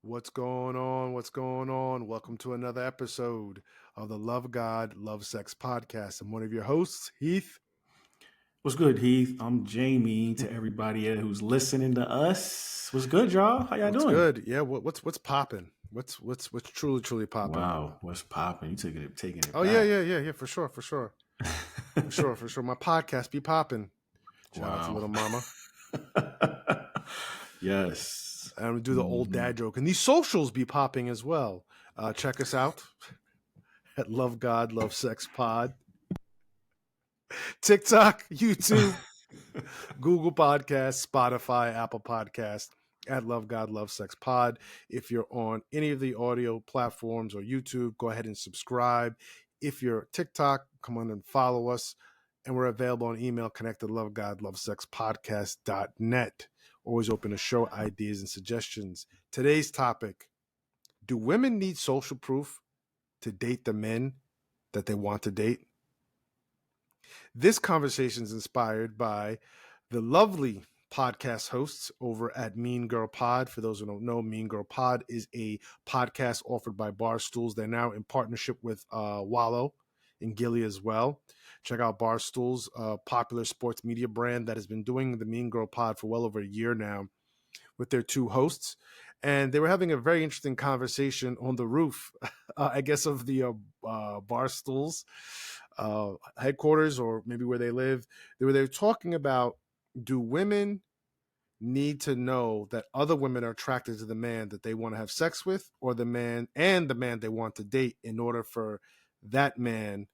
What's going on? What's going on? Welcome to another episode of the Love God, Love Sex podcast. I'm one of your hosts, Heath. What's good, Heath? I'm Jamie. To everybody who's listening to us, what's good, y'all? How y'all What's doing? good? Yeah, what's popping? What's truly popping? Wow, what's popping? You taking it Oh yeah, back? for sure. My podcast be popping. Shout out to Wow. little mama. Yes. And I'm gonna do the old hmm dad joke, and these socials be popping as well. Check us out at Love God, Love Sex Pod, TikTok, YouTube, Google Podcasts, Spotify, Apple Podcasts, at Love God, Love Sex Pod. If you're on any of the audio platforms or YouTube, go ahead and subscribe. If you're TikTok, come on and follow us. And we're available on email, connected Love God, Love Sex Podcast.net. Always open to show ideas and suggestions. Today's topic: do women need social proof to date the men that they want to date? This conversation is inspired by the lovely podcast hosts over at Mean Girl Pod. For those who don't know, Mean Girl Pod is a podcast offered by Barstools. They're now in partnership with Wallow and Gilly as well. Check out Barstools, a popular sports media brand that has been doing the Mean Girl Pod for well over a year now with their two hosts. And they were having a very interesting conversation on the roof, I guess, of the Barstools headquarters, or maybe where they live. They were talking about, do women need to know that other women are attracted to the man that they want to have sex with, or the man they want to date, in order for that man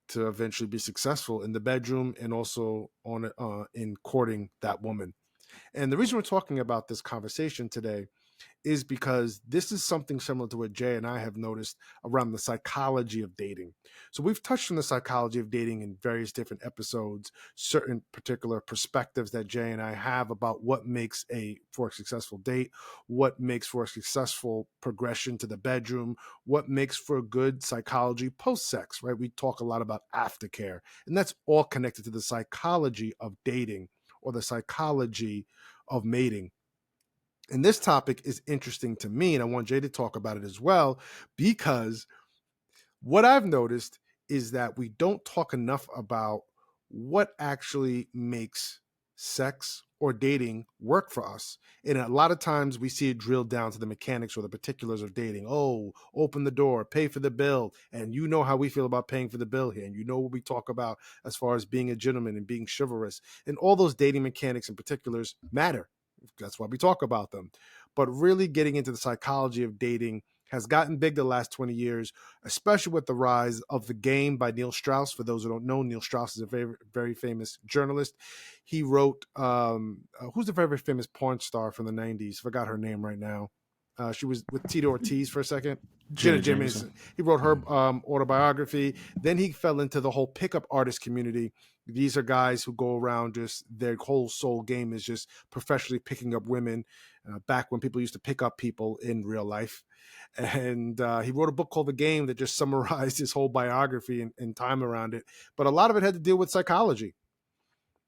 to eventually be successful in the bedroom and also on in courting that woman. And the reason we're talking about this conversation today is because this is something similar to what Jay and I have noticed around the psychology of dating. So we've touched on the psychology of dating in various different episodes, certain particular perspectives that Jay and I have about what makes for a successful date, what makes for a successful progression to the bedroom, what makes for a good psychology post-sex, right? We talk a lot about aftercare, and that's all connected to the psychology of dating or the psychology of mating. And this topic is interesting to me, and I want Jay to talk about it as well, because what I've noticed is that we don't talk enough about what actually makes sex or dating work for us. And a lot of times we see it drilled down to the mechanics or the particulars of dating. Oh, open the door, pay for the bill. And you know how we feel about paying for the bill here. And you know what we talk about as far as being a gentleman and being chivalrous. And all those dating mechanics and particulars matter. That's why we talk about them. But really getting into the psychology of dating has gotten big the last 20 years, especially with the rise of The Game by Neil Strauss. For those who don't know, Neil Strauss is a very, very famous journalist. He wrote, who's the very, very famous porn star from the 90s? Forgot her name right now. She was with Tito Ortiz for a second. Jenna Jenna Jameson. Jameson. He wrote her autobiography. Then he fell into the whole pickup artist community. These are guys who go around, just their whole soul game is just professionally picking up women, back when people used to pick up people in real life. And he wrote a book called The Game that just summarized his whole biography and time around it. But a lot of it had to deal with psychology.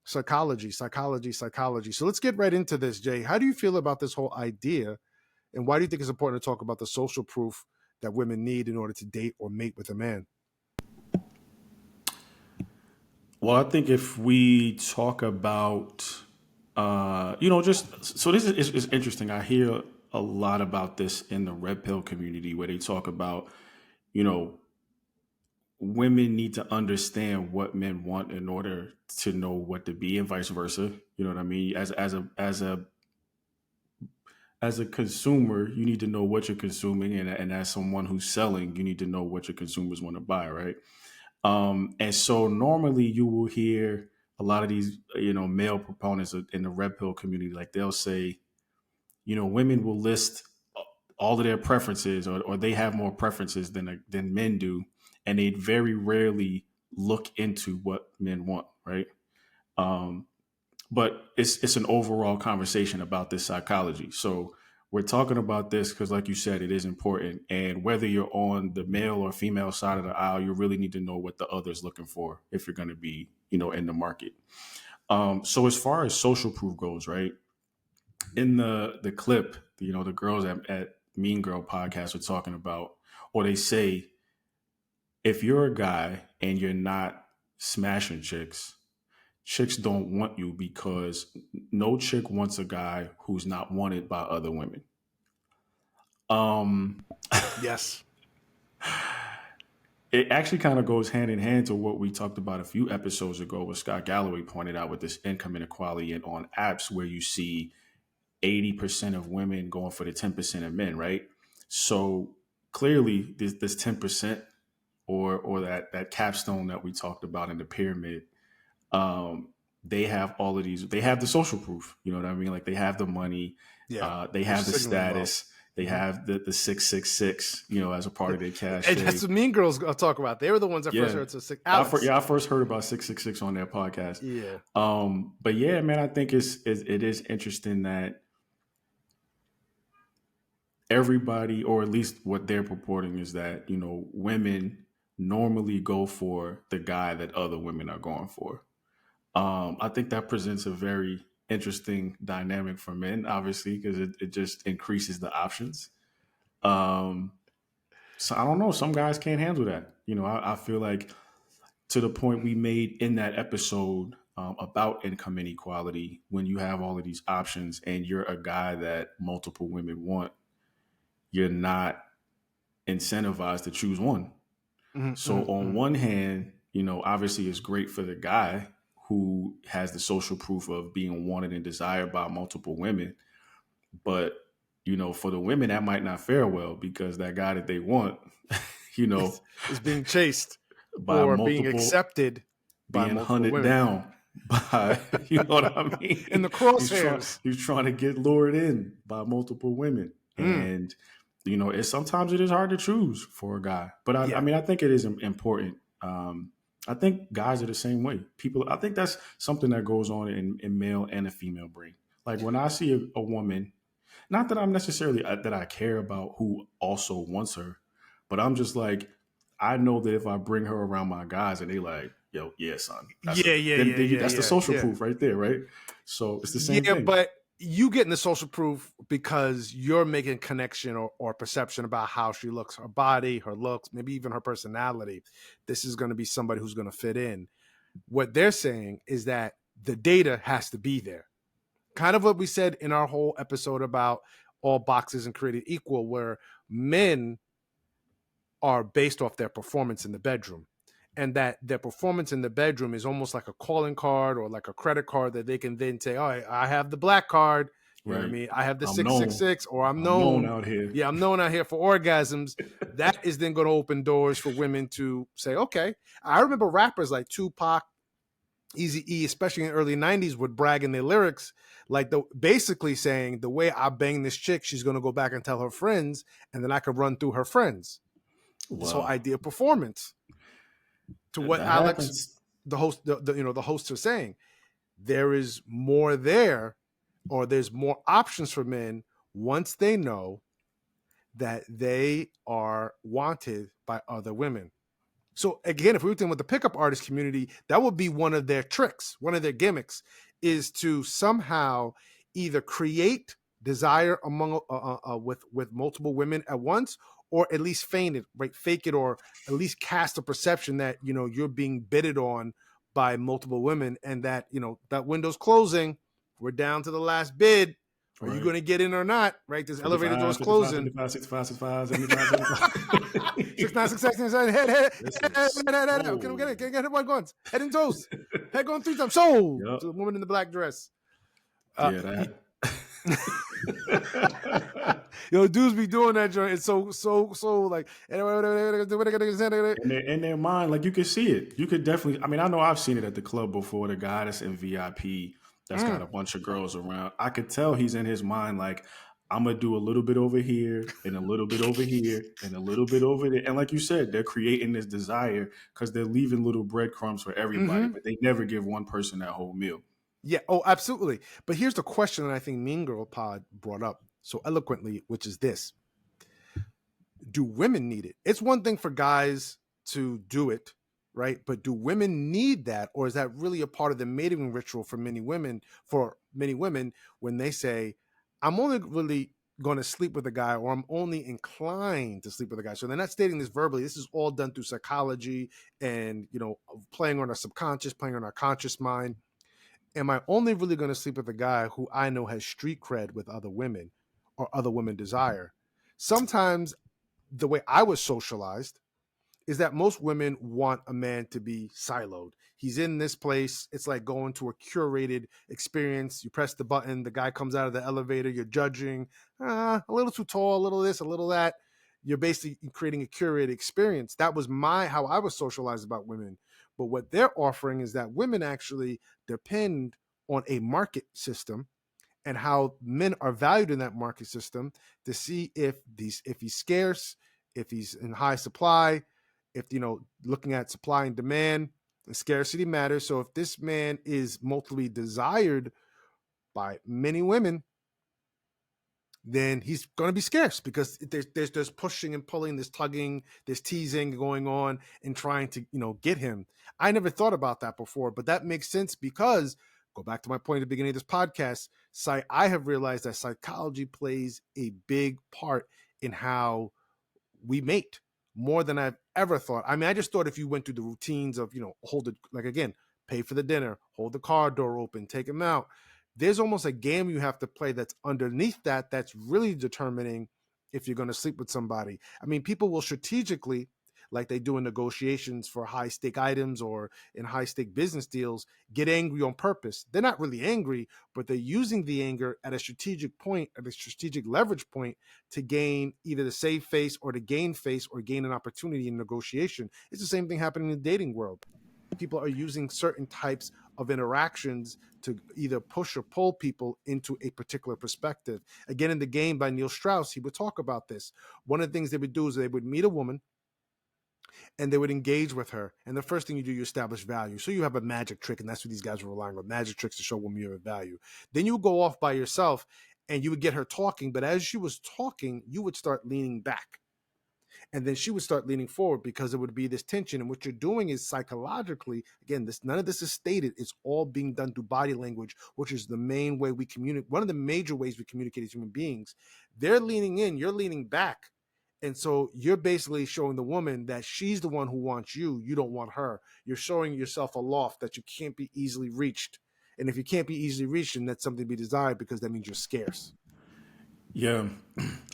So let's get right into this, Jay. How do you feel about this whole idea? And why do you think it's important to talk about the social proof that women need in order to date or mate with a man? Well, I think if we talk about, just so this is interesting. I hear a lot about this in the red pill community where they talk about, you know, women need to understand what men want in order to know what to be, and vice versa. You know what I mean? As a consumer, you need to know what you're consuming, and as someone who's selling, you need to know what your consumers want to buy, right? And so normally you will hear a lot of these, male proponents in the red pill community, like they'll say, women will list all of their preferences, or they have more preferences than men do, and they very rarely look into what men want, right? Um, but it's an overall conversation about this psychology. So we're talking about this because, like you said, it is important. And whether you're on the male or female side of the aisle, you really need to know what the other's looking for if you're going to be, in the market. So as far as social proof goes, right? In the clip, the girls Mean Girl podcast were talking about, or they say, if you're a guy and you're not smashing chicks, chicks don't want you because no chick wants a guy who's not wanted by other women. Um, Yes. it actually kind of goes hand in hand to what we talked about a few episodes ago, what Scott Galloway pointed out with this income inequality and on apps where you see 80% of women going for the 10% of men, right? So clearly this 10% or that capstone that we talked about in the pyramid, they have all of these, they have the social proof, you know what I mean? Like they have the money, Yeah. they They're have the signaling well. status, they have the 666, you know, as a part of their And cachet. that's what Mean Girls talk about. They were the ones that first Yeah. heard to Alex. I first heard about 666 on their podcast. Yeah. But yeah, man, I think it is interesting that everybody, or at least what they're purporting, is that, you know, women normally go for the guy that other women are going for. I think that presents a very interesting dynamic for men, obviously, because it just increases the options. Um, so I don't know. Some guys can't handle that. You know, I feel like, to the point we made in that episode about income inequality, when you have all of these options and you're a guy that multiple women want, you're not incentivized to choose one. So on one hand, you know, obviously it's great for the guy who has the social proof of being wanted and desired by multiple women. But, you know, for the women, that might not fare well because that guy that they want, you know, is being chased by or being multiple, accepted by being multiple hunted women. down by, you know what I mean? In the crosshairs. He's trying to get lured in by multiple women. And, you know, sometimes it is hard to choose for a guy. But I mean, I think it is important. I think guys are the same way. I think that's something that goes on in male and a female brain. Like when I see a woman, not that I'm necessarily that I care about who also wants her, but I'm just like, I know that if I bring her around my guys and they like, yo, yeah, son, that's the social proof right there, right? So it's the same thing. But you getting the social proof because you're making connection or perception about how she looks, her body, her looks, maybe even her personality. This is going to be somebody who's going to fit in. What they're saying is that the data has to be there. Kind of what we said in our whole episode about all boxes and created equal, where men are based off their performance in the bedroom. And that their performance in the bedroom is almost like a calling card or like a credit card that they can then say, oh, I have the black card. You know what I mean? I have the 666, or I'm known out here. Yeah, I'm known out here for orgasms. That is then going to open doors for women to say, okay. I remember rappers like Tupac, Eazy-E, especially in the early 90s, would brag in their lyrics, like basically saying, the way I bang this chick, she's going to go back and tell her friends, and then I could run through her friends. Well, this whole idea of performance. To what Alex, happens. The host, the hosts are saying, there is more there, or there's more options for men once they know that they are wanted by other women. So again, if we were thinking with the pickup artist community, that would be one of their tricks, one of their gimmicks, is to somehow either create desire among with multiple women at once, or at least feign it, right? Fake it, or at least cast a perception that, you know, you're being bidded on by multiple women, and that, you know, that window's closing. We're down to the last bid. Are you going to get in or not? Right? This elevator door's closing. 55, 65, 65, 75, 75. 69, 67, 7, head. Can we get it? Can I get it once? Head and toes. Head going 3 times. So, to the woman in the black dress. That. Yo, dudes be doing that joint. It's so like in their mind, like you can see it. You could definitely. I mean, I know I've seen it at the club before. The guy that's in VIP, that's got a bunch of girls around. I could tell he's in his mind like, I'm gonna do a little bit over here and a little bit over here and a little bit over there. And like you said, they're creating this desire because they're leaving little breadcrumbs for everybody, but they never give one person that whole meal. Yeah. Oh, absolutely. But here's the question that I think Mean Girl Pod brought up so eloquently, which is this: do women need it? It's one thing for guys to do it, right? But do women need that, or is that really a part of the mating ritual for many women? For many women, when they say, "I'm only really going to sleep with a guy, or I'm only inclined to sleep with a guy. So they're not stating this verbally. This is all done through psychology and, playing on our subconscious, playing on our conscious mind. Am I only really going to sleep with a guy who I know has street cred with other women or other women desire? Sometimes the way I was socialized is that most women want a man to be siloed. He's in this place. It's like going to a curated experience. You press the button, the guy comes out of the elevator, you're judging, a little too tall, a little this, a little that. You're basically creating a curated experience. That was how I was socialized about women. But what they're offering is that women actually depend on a market system and how men are valued in that market system to see if he's scarce, if he's in high supply, if looking at supply and demand, and scarcity matters. So if this man is multiply desired by many women, then he's going to be scarce because there's pushing and pulling, there's tugging, there's teasing going on and trying to get him. I never thought about that before, but that makes sense because, go back to my point at the beginning of this podcast, I have realized that psychology plays a big part in how we mate, more than I've ever thought. I mean, I just thought if you went through the routines of, hold it, like again, pay for the dinner, hold the car door open, take him out. There's almost a game you have to play that's underneath that's really determining if you're going to sleep with somebody. I mean, people will strategically, like they do in negotiations for high stake items or in high stake business deals, get angry on purpose. They're not really angry, but they're using the anger at a strategic point, at a strategic leverage point, to gain either the save face or to gain face or gain an opportunity in negotiation. It's the same thing happening in the dating world. People are using certain types of interactions to either push or pull people into a particular perspective. Again, in The Game by Neil Strauss, he would talk about this. One of the things they would do is they would meet a woman and they would engage with her. And the first thing you do, you establish value. So you have a magic trick, and that's what these guys were relying on, magic tricks to show women you have value. Then you would go off by yourself and you would get her talking. But as she was talking, you would start leaning back. And then she would start leaning forward because it would be this tension. And what you're doing is psychologically, again, none of this is stated. It's all being done through body language, which is the main way we communicate. One of the major ways we communicate as human beings. They're leaning in, you're leaning back. And so you're basically showing the woman that she's the one who wants you. You don't want her. You're showing yourself aloft that you can't be easily reached. And if you can't be easily reached, then that's something to be desired because that means you're scarce. Yeah.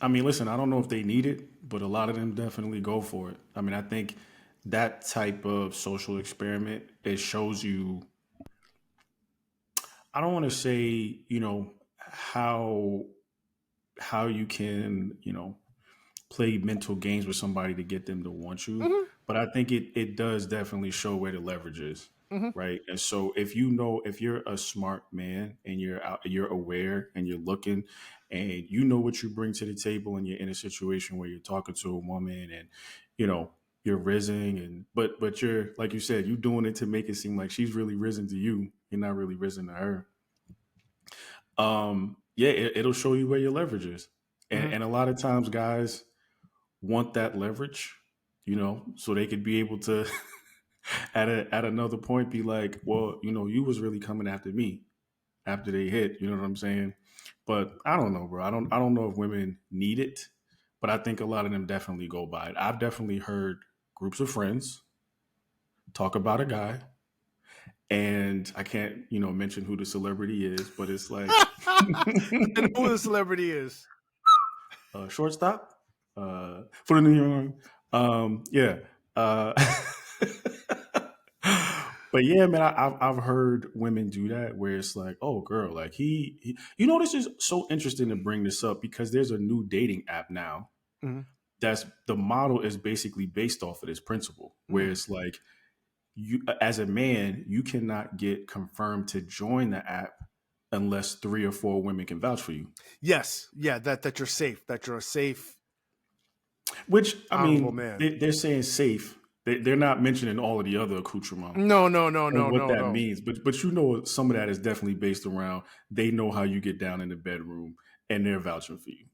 I mean, listen, I don't know if they need it, but a lot of them definitely go for it. I mean, I think that type of social experiment, it shows you, I don't want to say, how you can, play mental games with somebody to get them to want you. Mm-hmm. But I think it does definitely show where the leverage is. Mm-hmm. Right. And so if you're a smart man and you're aware and you're looking and you know what you bring to the table and you're in a situation where you're talking to a woman and, you're risen but you're, like you said, you're doing it to make it seem like she's really risen to you. You're not really risen to her. Yeah, it'll show you where your leverage is. Mm-hmm. And a lot of times guys want that leverage, so they could be able to at another point be like, well, you was really coming after me after they hit, you know what I'm saying? But I don't know, bro. I don't know if women need it, but I think a lot of them definitely go by it. I've definitely heard groups of friends talk about a guy, and I can't, mention who the celebrity is, but it's like And who the celebrity is. Shortstop for the New York. Yeah. But yeah, man, I've heard women do that where it's like, oh, girl, like he this is so interesting to bring this up because there's a new dating app now. Mm-hmm. That's the model is basically based off of this principle where it's like you, as a man, you cannot get confirmed to join the app unless 3 or 4 women can vouch for you. Yes. Yeah. That you're safe, that you're a safe, Which, I honorable mean, man. they're saying safe. They're not mentioning all of the other accoutrements. No. And what that means. But some of that is definitely based around they know how you get down in the bedroom and they're vouching for you.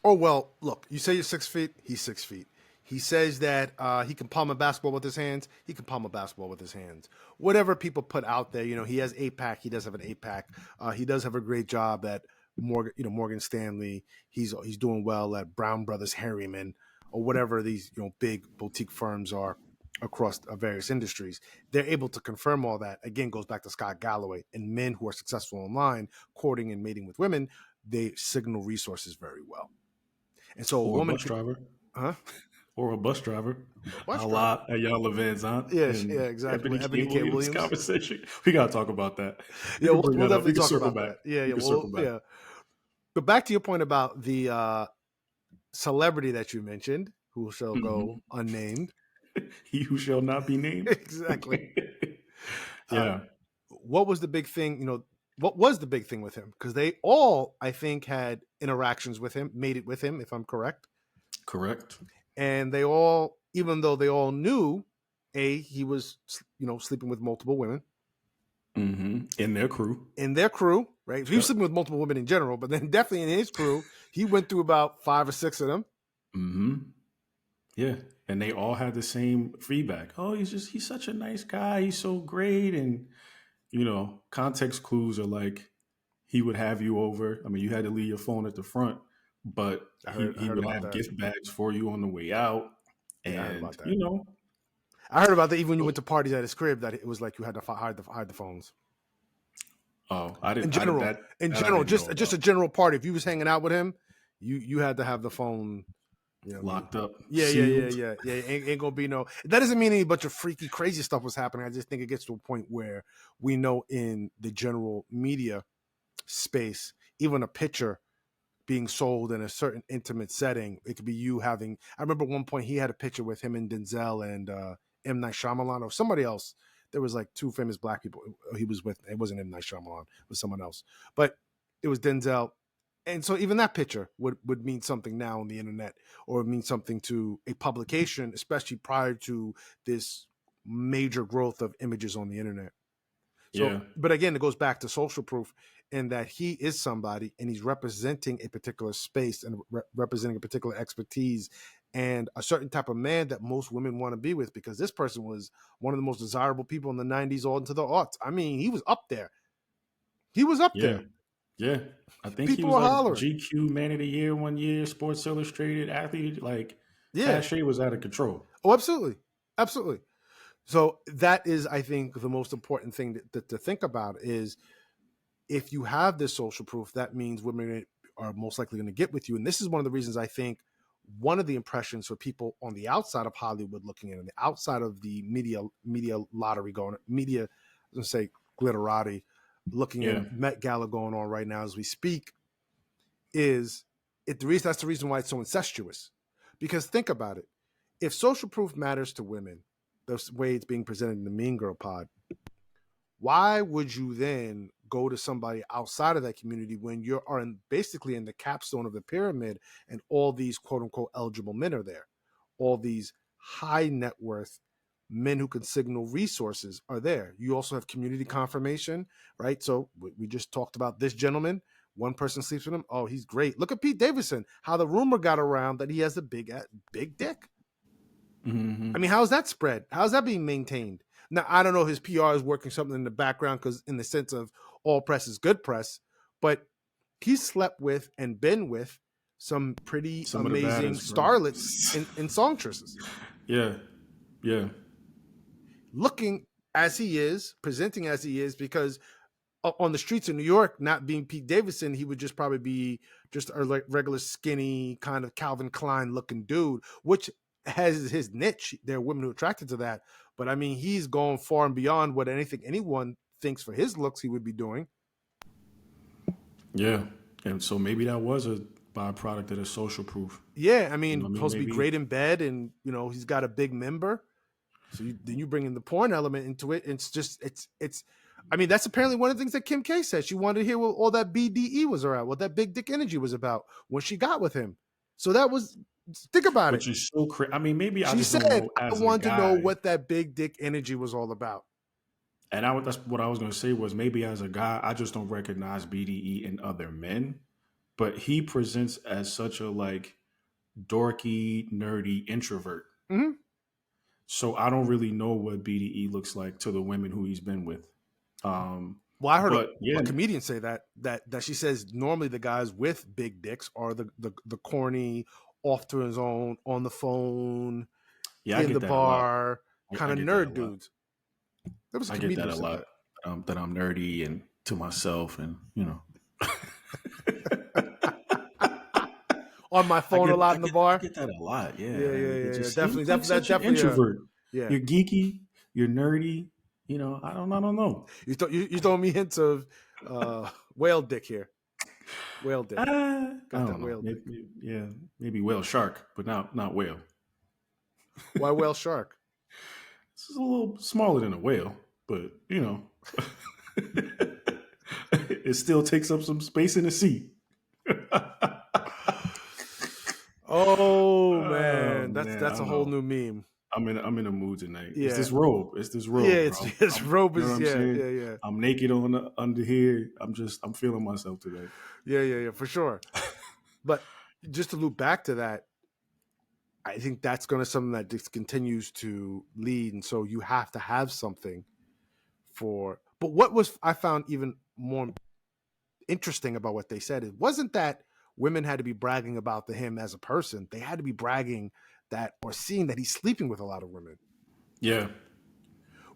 Oh, well, look, you say you're 6 feet, he's 6 feet. He says that he can palm a basketball with his hands. He can palm a basketball with his hands. Whatever people put out there, he has 8-pack. He does have an 8-pack. He does have a great job at Morgan Stanley. He's doing well at Brown Brothers Harriman or whatever these big boutique firms are across various industries. They're able to confirm all that. Again, goes back to Scott Galloway. And men who are successful online, courting and mating with women, they signal resources very well. And so a Or a woman bus could, driver. huh? Or a bus driver. Bus A driver. lot at y'all Levin's aunt Yeah, yeah, and exactly. Ebony With K. Ebony K. Williams Williams. conversation. We gotta talk about that. You Yeah, can we'll, bring we'll that up. We definitely can talk circle about back. that. Yeah, We yeah. can Well, circle back. yeah. But back to your point about the celebrity that you mentioned, who shall go Mm-hmm. unnamed. He who shall not be named. Exactly. Uh, Yeah. what was the big thing? What was the big thing with him? Because they all, I think, had interactions with him, made it with him, if I'm correct. Correct. And they all, even though they all knew, he was, sleeping with multiple women Mm-hmm. In their crew. in their crew, right? So he was Yep. sleeping with multiple women in general, but then definitely in his crew, he went through about 5 or 6 of them. Mm-hmm. Yeah. And they all had the same feedback. Oh, he's such a nice guy. He's so great. And, context clues are like he would have you over. I mean, you had to leave your phone at the front, but I he heard would about have that. gift bags for you on the way out. Yeah, I heard And, about that. I heard about that even when you oh, went to parties at his crib, that it was like you had to hide the phones. I did that I didn't know Just about. a general party. If you was hanging out with him, you had to have the phone. You know what I mean? Locked up, Yeah, yeah, yeah, sealed. yeah, yeah. Ain't gonna be no. That doesn't mean any bunch of freaky, crazy stuff was happening. I just think it gets to a point where we know in the general media space, even a picture being sold in a certain intimate setting, it could be you having. I remember one point he had a picture with him and Denzel and M. Night Shyamalan or somebody else. There was like 2 famous black people he was with. It wasn't M. Night Shyamalan, it was someone else, but it was Denzel. And so even that picture would mean something now on the internet, or mean something to a publication, especially prior to this major growth of images on the internet. So, Yeah, but again, it goes back to social proof in that he is somebody and he's representing a particular space and representing a particular expertise and a certain type of man that most women want to be with, because this person was one of the most desirable people in the 90s all into the aughts. I mean, he was up there. He was up yeah, there. yeah. I think he People was were like hollering. GQ Man of the Year one year, Sports Illustrated athlete. Like Yeah. cachet was out of control. Oh, absolutely. Absolutely. So that is, I think, the most important thing to think about is if you have this social proof, that means women are most likely going to get with you. And this is one of the reasons I think one of the impressions for people on the outside of Hollywood looking in, on the outside of the media lottery going, media, I was going to say glitterati, looking Yeah, in, Met Gala going on right now as we speak, is the reason, that's the reason why it's so incestuous. Because think about it. If social proof matters to women, the way it's being presented in the Mean Girl pod, why would you then go to somebody outside of that community when you are basically in the capstone of the pyramid and all these quote unquote eligible men are there? All these high net worth men who can signal resources are there. You also have community confirmation, right? So we just talked about this gentleman. One person sleeps with him. Oh, he's great. Look at Pete Davidson, how the rumor got around that he has a big dick. mm-hmm. I mean, how's that spread? How's that being maintained? Now, I don't know if his PR is working something in the background, because in the sense of all press is good press, but he's slept with and been with some pretty Some of the amazing baddest, bro. starlets in songstresses. Yeah, yeah, Looking as he is, presenting as he is, because on the streets of New York, not being Pete Davidson, he would just probably be just a regular skinny kind of Calvin Klein looking dude, which has his niche. There are women who are attracted to that, but I mean, he's gone far and beyond what anyone thinks for his looks he would be doing. yeah. And so maybe that was a byproduct of the social proof. Yeah, I You know mean, what I mean? supposed to be Maybe. great in bed, and he's got a big member. So then you bring in the porn element into it. It's just it's. I mean, that's apparently one of the things that Kim K said. She wanted to hear what all that BDE was around, what that big dick energy was about when she got with him. So that was, think about it. Which is so crazy. I mean, maybe I She just don't said, know "I as a wanted to know guy. what that big dick energy was all about." And that's what I was going to say was maybe as a guy, I just don't recognize BDE in other men. But he presents as such a like dorky, nerdy introvert. Mm-hmm. So I don't really know what BDE looks like to the women who he's been with. Well, I heard But a yeah, comedian say that she says normally the guys with big dicks are the corny, off to his own, on the phone, yeah, I in the get that a lot. bar, I kind of get that a nerd lot. dudes. There was a I get comedian that who a said lot. that. That I'm nerdy and to myself, and On my phone a lot in the I bar. get that a lot. Yeah, Yeah, yeah, and it yeah, yeah. just Definitely, seems like definitely, that such an definitely. introvert. Yeah. You're geeky. You're nerdy. I don't know. You throwing me hints of whale dick here. Whale dick. I Got don't that know. whale dick. Yeah, maybe whale shark, but not whale. Why whale shark? This is a little smaller than a whale, but it still takes up some space in the sea. Oh Oh man, man, that's I a whole know. new meme. I'm in a mood tonight. It's Yeah, this robe. It's this yeah. robe, bro. It's robe You know what is I'm yeah, saying? yeah, yeah, I'm naked on under here. I'm feeling myself today. yeah, yeah, yeah, for sure. But just to loop back to that, I think that's going to something that just continues to lead, and so you have to have something for. But what was I found even more interesting about what they said, it wasn't that women had to be bragging about him as a person. They had to be bragging that or seeing that he's sleeping with a lot of women, Yeah.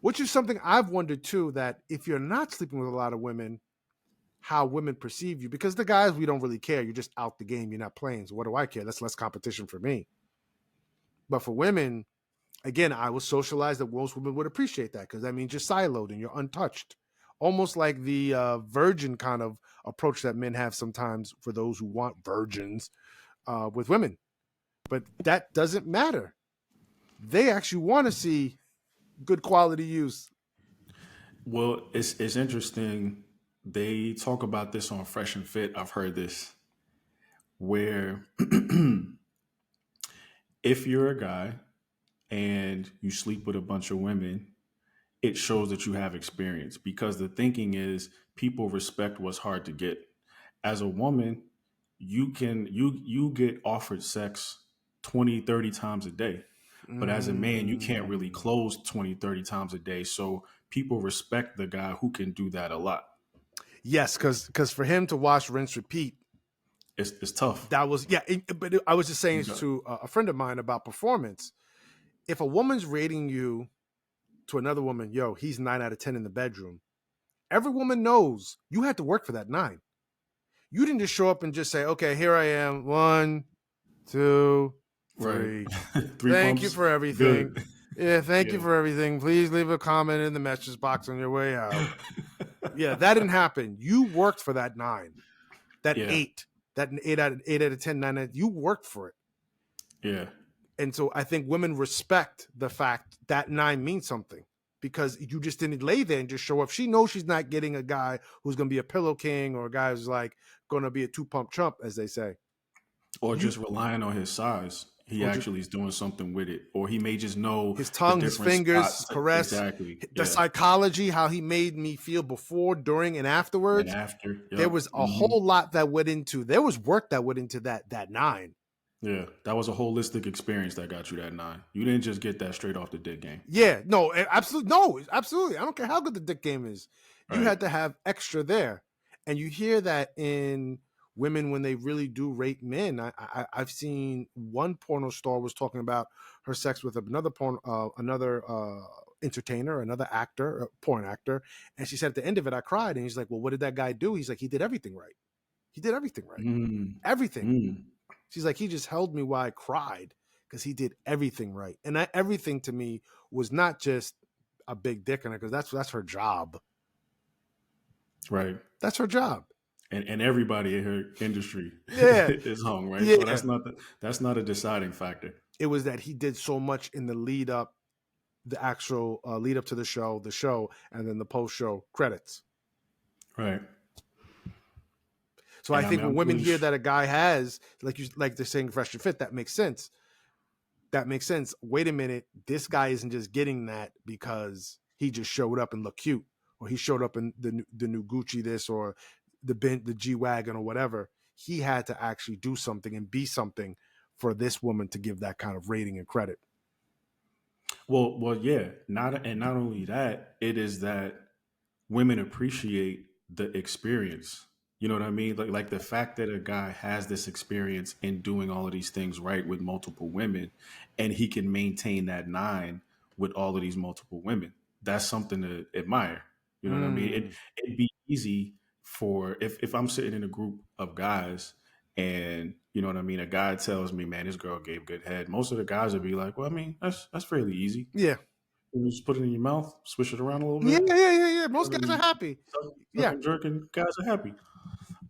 which is something I've wondered too. That if you're not sleeping with a lot of women, how women perceive you, because the guys, we don't really care. You're just out the game. You're not playing. So what do I care? That's less competition for me. But for women, again, I was socialized that most women would appreciate that, because that means you're siloed and you're untouched. Almost like the virgin kind of approach that men have sometimes for those who want virgins with women. But that doesn't matter. They actually want to see good quality use. Well, it's interesting. They talk about this on Fresh and Fit. I've heard this where if you're a guy and you sleep with a bunch of women, it shows that you have experience, because the thinking is people respect what's hard to get. As a woman, you get offered sex 20, 30 times a day. But as a man, you can't really Mm. close 20, 30 times a day. So people respect the guy who can do that a lot. Yes, because for him to watch, rinse, repeat, It's tough. that was yeah. I was just saying You got, to a friend of mine about performance. If a woman's rating you to another woman, yo, he's 9 out of 10 in the bedroom. Every woman knows you had to work for that 9. You didn't just show up and just say, okay, here I am. 1, 2, right. 3. Three Thank you pumps. for everything. Good. Yeah, thank you Yeah. for everything. Please leave a comment in the message box on your way out. Yeah, that didn't happen. You worked for that 9, that Yeah. 8, that 8 out of 10, 9. You worked for it. Yeah. And so I think women respect the fact that 9 means something, because you just didn't lay there and just show up. She knows she's not getting a guy who's going to be a pillow king, or a guy who's like going to be a 2-pump chump, as they say. Or You just relying on his size. He or just actually is doing something with it. Or he may just know his the tongue, his different fingers, his spots. caress, Exactly. the Yeah. psychology, how he made me feel before, during, and And afterwards. after. There Yep. was a Hmm. whole lot that went into. There was work that went into that 9. Yeah. That was a holistic experience that got you that 9. You didn't just get that straight off the dick game. Yeah, no, absolutely, no, absolutely. I don't care how good the dick game is. You Right. had to have extra there, and you hear that in women when they really do rate men. I've seen one porno star was talking about her sex with another entertainer, another actor, porn actor, and she said at the end of it, I cried, and he's like, "Well, what did that guy do?" He's like, "He did everything right. He did everything right. Mm. Everything." Mm. She's like, he just held me while I cried because he did everything right. And everything to me was not just a big dick in her, because that's her job. Right. That's her job. And everybody in her industry Yeah. is hung, right? So Yeah. that's not a deciding factor. It was that he did so much in the lead up, the actual lead up to the show, and then the post show credits. Right. So I And I think mean, when I'm women pretty hear sure. that a guy has, like they're saying fresh and fit, that makes sense. That makes sense. Wait a minute, this guy isn't just getting that because he just showed up and looked cute, or he showed up in the new Gucci this, or the G wagon, or whatever. He had to actually do something and be something for this woman to give that kind of rating and credit. Well, yeah. Not only that, it is that women appreciate the experience. You know what I mean? Like the fact that a guy has this experience in doing all of these things right with multiple women, and he can maintain that nine with all of these multiple women. That's something to admire. You know what I mean? Mm. It'd be easy for if I'm sitting in a group of guys and you know what I mean, a guy tells me, man, this girl gave good head. Most of the guys would be like, well, I mean, that's fairly easy. Yeah. You just put it in your mouth, swish it around a little Yeah, bit, yeah, yeah, yeah. Most guys are and happy. suck Yeah. and jerk, and guys are happy.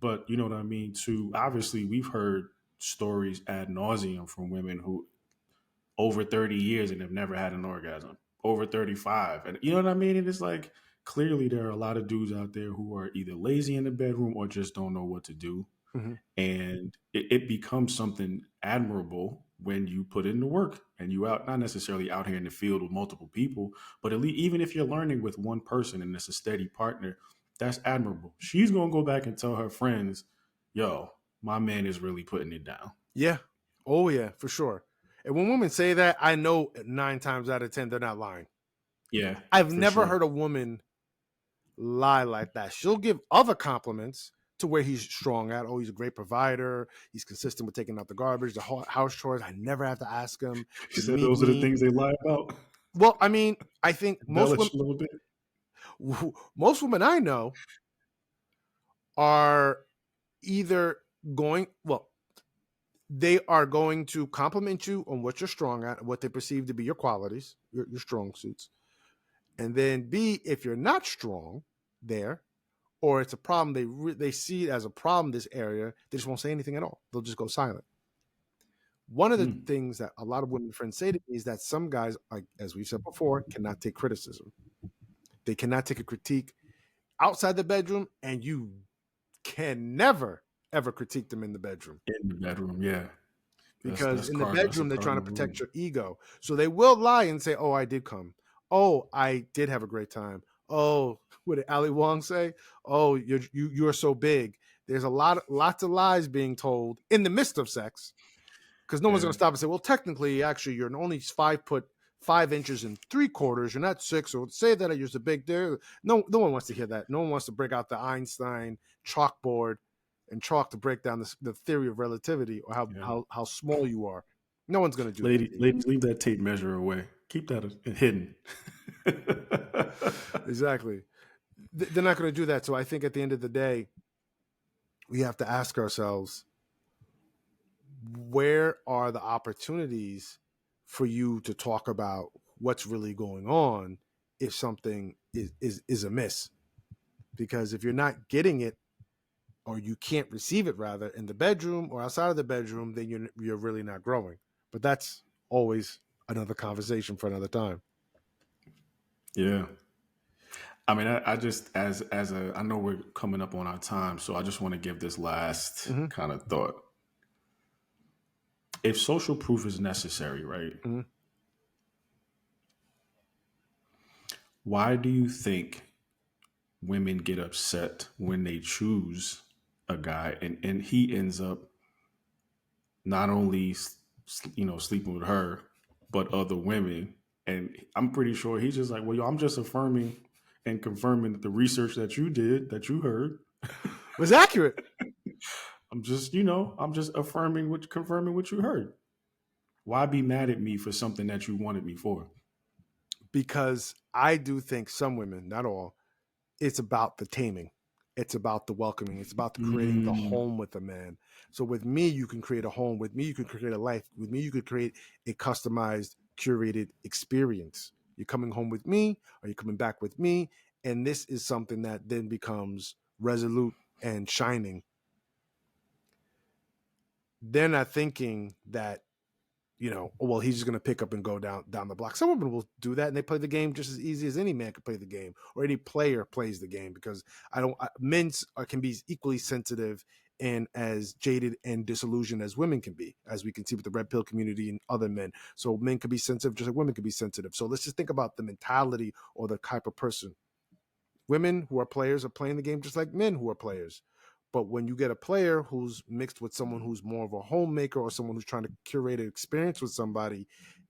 But you know what I mean? Too obviously, we've heard stories ad nauseum from women who over 30 years and have never had an orgasm, over 35, and you know what I mean. And it's like clearly there are a lot of dudes out there who are either lazy in the bedroom or just don't know what to do, Hmm. and it becomes something admirable when you put in the work and you out not necessarily out here in the field with multiple people, but at least even if you're learning with one person and it's a steady partner, that's admirable. She's gonna go back and tell her friends, yo, my man is really putting it down. Yeah. Oh, yeah, for sure. And when women say that, I know 9 times out of 10 they're not lying. Yeah, I've for never sure. heard a woman lie like that. She'll give other compliments to where he's strong at. Oh, he's a great provider. He's consistent with taking out the garbage, the house chores. I never have to ask him She to said meet those are the me. things they lie about. Well, I mean, I think Embellish a little bit. most women I know are either going well, they are going to compliment you on what you're strong at, what they perceive to be your qualities, your strong suits. And then B, if you're not strong there, or it's a problem, they see it as a problem, this area, they just won't say anything at all. They'll just go silent. One of the Mm. things that a lot of women friends say to me is that some guys, like as we've said before, cannot take criticism. They cannot take a critique outside the bedroom, and you can never ever critique them in the bedroom. In the bedroom, yeah. Because in the That's a bedroom they're trying to cardinal protect rule. your ego, so they will lie and say, oh, I did come, oh, I did have a great time, oh, what did Ali Wong say, oh, you're so big. There's lots of lies being told in the midst of sex, because no one's going Yeah, to stop and say, well, technically actually you're only 5 foot 5 inches and 3/4, you're not 6, or say that you're so big there. No one wants to hear that. No one wants to break out the Einstein chalkboard and chalk to break down the theory of relativity, or how, yeah. how small you are. No one's going to do that to you. Ladies, leave that tape measure away. Keep that hidden. Exactly. They're not going to do that. So I think at the end of the day, we have to ask ourselves, where are the opportunities for you to talk about what's really going on if something is amiss? Because if you're not getting it, or you can't receive it rather, in the bedroom or outside of the bedroom, then you're really not growing. But that's always another conversation for another time. Yeah. I mean, I just as a I know we're coming up on our time, so I just want to give this last Hmm. kind of thought. If social proof is necessary, right? Hmm. Why do you think women get upset when they choose a guy and he ends up not only sleeping with her but other women, and I'm pretty sure he's just like, well, yo, I'm just affirming and confirming that the research that you did, that you heard, Was accurate. I'm just affirming confirming what you heard. Why be mad at me for something that you wanted me for? Because I do think some women, not all, it's about the taming. It's about the welcoming. It's about creating the Mm, home with a man. So with me, you can create a home. With me, you can create a life. With me, you could create a customized, curated experience. You're coming home with me, or you're coming back with me. And this is something that then becomes resolute and shining. They're not thinking that, oh, well, he's just going to pick up and go down the block. Some women will do that, and they play the game just as easy as any man could play the game, or any player plays the game. Because men can be equally sensitive and as jaded and disillusioned as women can be, as we can see with the red pill community and other men. So men can be sensitive just like women can be sensitive. So let's just think about the mentality or the type of person. Women who are players are playing the game just like men who are players. But when you get a player who's mixed with someone who's more of a homemaker, or someone who's trying to curate an experience with somebody,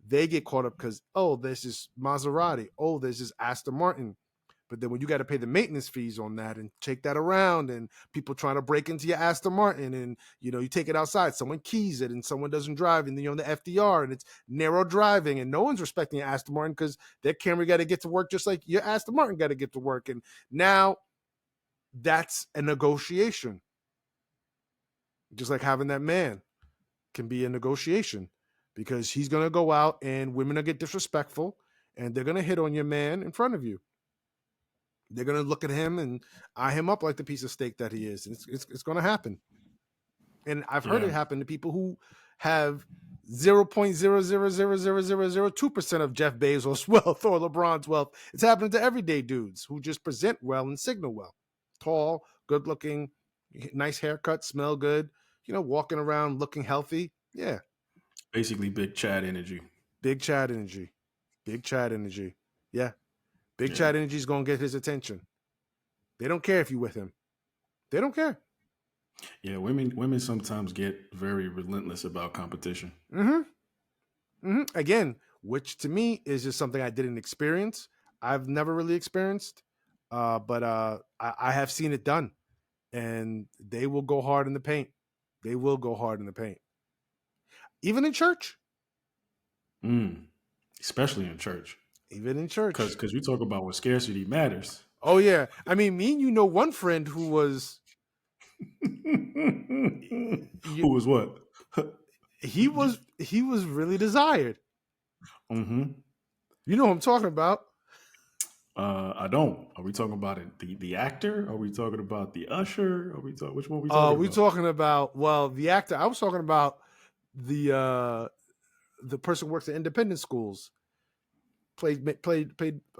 they get caught up because, oh, there's this Maserati. Oh, there's this Aston Martin. But then when you got to pay the maintenance fees on that and take that around, and people trying to break into your Aston Martin, and you take it outside, someone keys it and someone doesn't drive, and you're on the FDR and it's narrow driving, and no one's respecting your Aston Martin because their Camry got to get to work just like your Aston Martin got to get to work. And now that's a negotiation. Just like having that man can be a negotiation, because he's going to go out and women are get disrespectful and they're going to hit on your man in front of you. They're going to look at him and eye him up like the piece of steak that he is. It's going to happen. And I've heard it happen to people who have 0.0000002% of Jeff Bezos' wealth or LeBron's wealth. It's happening to everyday dudes who just present well and signal well. Tall, good looking, nice haircut, smell good, walking around looking healthy. Yeah. Basically big Chad energy. Big Chad energy. Big Chad energy. Yeah. Big Chad energy is going to get his attention. They don't care if you with him. They don't care. Yeah, women sometimes get very relentless about competition. Again, which to me is just something I didn't experience. I've never really experienced, but I have seen it done, and they will go hard in the paint. They will go hard in the paint, even in church. Especially in church. Even in church, because we talk about what scarcity matters. Oh yeah, I mean, me and one friend who was who was what? he was really desired. Mm-hmm. You know what I'm talking about? I don't. Are we talking about it, the actor? Are we talking about the usher? Are we which one are we talking about? We talking about the actor. I was talking about the person who works at independent schools. Played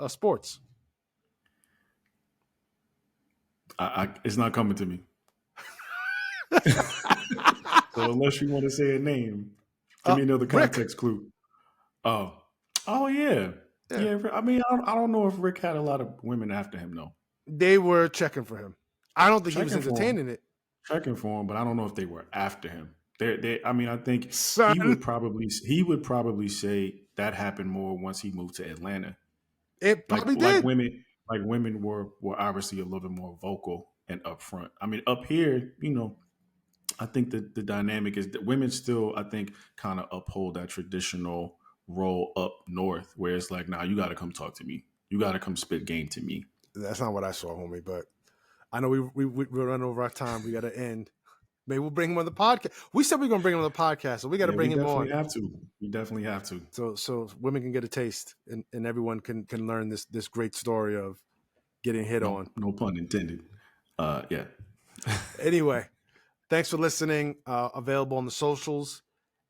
sports. It's not coming to me. So unless you want to say a name, give me another context clue. Oh yeah. I mean, I don't know if Rick had a lot of women after him though. They were checking for him. I don't think he was entertaining it. Checking for him, but I don't know if they were after him. I mean, I think Son. he would probably say that happened more once he moved to Atlanta. It probably did. Like women were obviously a little bit more vocal and upfront. I mean, up here, I think that the dynamic is that women still, I think, kind of uphold that traditional role up north, where it's like, nah, you got to come talk to me. You got to come spit game to me. That's not what I saw, homie. But I know we're running over our time. We got to end. Maybe we'll bring him on the podcast. We said we're going to bring him on the podcast, so we got to bring him on. We definitely have to. So women can get a taste, and everyone can learn this great story of getting hit on. No pun intended. Yeah. Anyway, thanks for listening. Available on the socials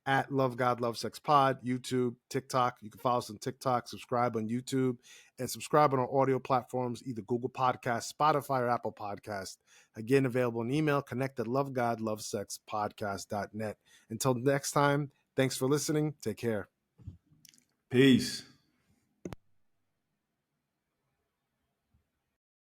at Love God Love Sex Pod, YouTube, TikTok. You can follow us on TikTok, subscribe on YouTube, and subscribe on our audio platforms, either Google Podcasts, Spotify, or Apple Podcasts. Again, available in email, connect at lovegodlovesexpodcast.net. Until next time, thanks for listening. Take care. Peace.